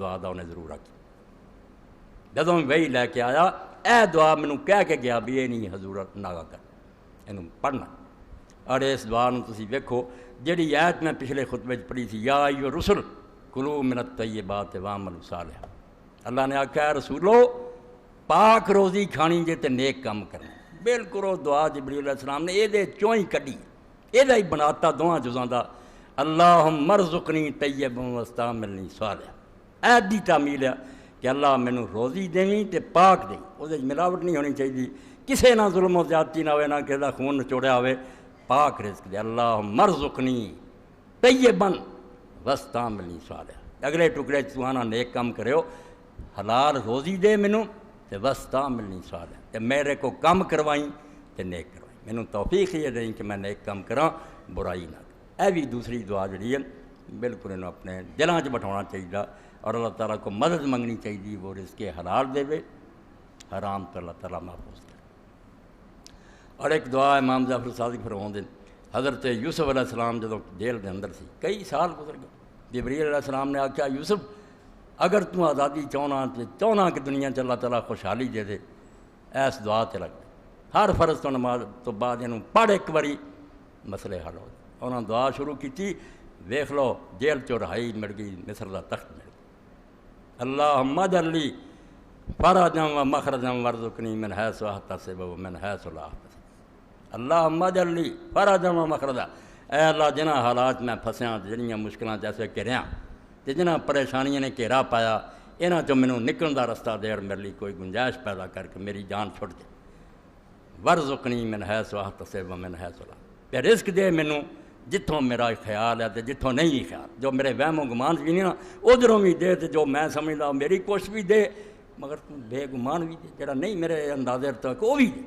دعا دا انہیں ضرور رکھ جدوں وہی لے کے آیا اے دعا مینوں کہہ کے گیا بھی یہ نہیں حضور ناغا کر اینوں پڑھنا اور اس دعا نوں تسی ویکھو جہڑی آیت میں پچھلے خطبے پڑھی تھی یا ایھا الرسل کلوا من الطیبات واعملوا صالحا اللہ نے آکھا ہے رسولو پاک روزی کھانی جے تے نیک کام کرنا بالکل وہ دعا جبریل علیہ السلام نے یہ چوں ہی کڈی یہ ہی بناتا دواں جزاں دا اللہم ارزقنی طیبا واستعملنی صالحا ایدی تعمیل ہے کہ اللہ مینوں روزی دیں تے پاک دیں وہ ملاوٹ نہیں ہونی چاہیے کسے نہ ظلم و زیادتی نہ ہوئے نہ کسی دا خون نچوڑیا ہوئے پاک رزق دے اللہم ارزقنی طیبا واستعملنی صالحا اگلے ٹکڑے تہانا نیک کام کریو حلال روزی دے مینوں تے واستعملنی صالحا تے میرے کو کم کروائیں تے نیک کروائیں مینوں توفیق یہ دیں کہ میں نیک کام کراں برائی نہ کروں اے بھی دوسری دعا جڑی ہے بالکل انہوں اپنے دلاں 'چ بٹھانا چاہیے اور اللہ تعالیٰ کو مدد منگنی چاہیے وہ رزق حلال دے حرام تو اللہ تعالیٰ محفوظ کرے اور ایک دعا امام جعفر صادق فرماتے ہیں حضرت یوسف علیہ السلام جدوں جیل دے اندر سی کئی سال گزر گئے جبریل علیہ السلام نے آکھا یوسف اگر تو آزادی چاہنا کہ دنیا 'چ اللہ تعالیٰ خوشحالی دے دے ایس دعا تے لگ ہر فرض تو نماز تو بعد انہوں پڑھ ایک باری مسئلے حل ہو جائے انہوں نے دعا شروع کی ویکھ لو جیل چوں رہائی مل گئی مصر دا تخت مل گیا اللہم اجعل لی فرجا و مخرجا وارزقنی من حیث احتسب و من حیث لا احتسب اللہم اجعل لی فرجا و مخرجا اے اللہ جنہاں حالات میں پھسیاں جنہاں مشکلاں جیسے گھریاں تے جنہاں پریشانیاں نے گھیرا پایا انہاں چوں مینوں نکلن دا رستہ دے اور میرے لیے کوئی گنجائش پیدا کر کے میری جان چھٹ دے وارزقنی من حیث احتسب و من حیث لا تے رزق دے مینوں جتھوں میرا خیال ہے تے جتھوں نہیں خیال جو میرے وہم و گمان بھی نہیں نا ادھروں بھی دے تے جو میں سمجھدا میری کوشش بھی دے مگر تم بے گمان بھی دے جڑا نہیں میرے اندازے تک وہ بھی دے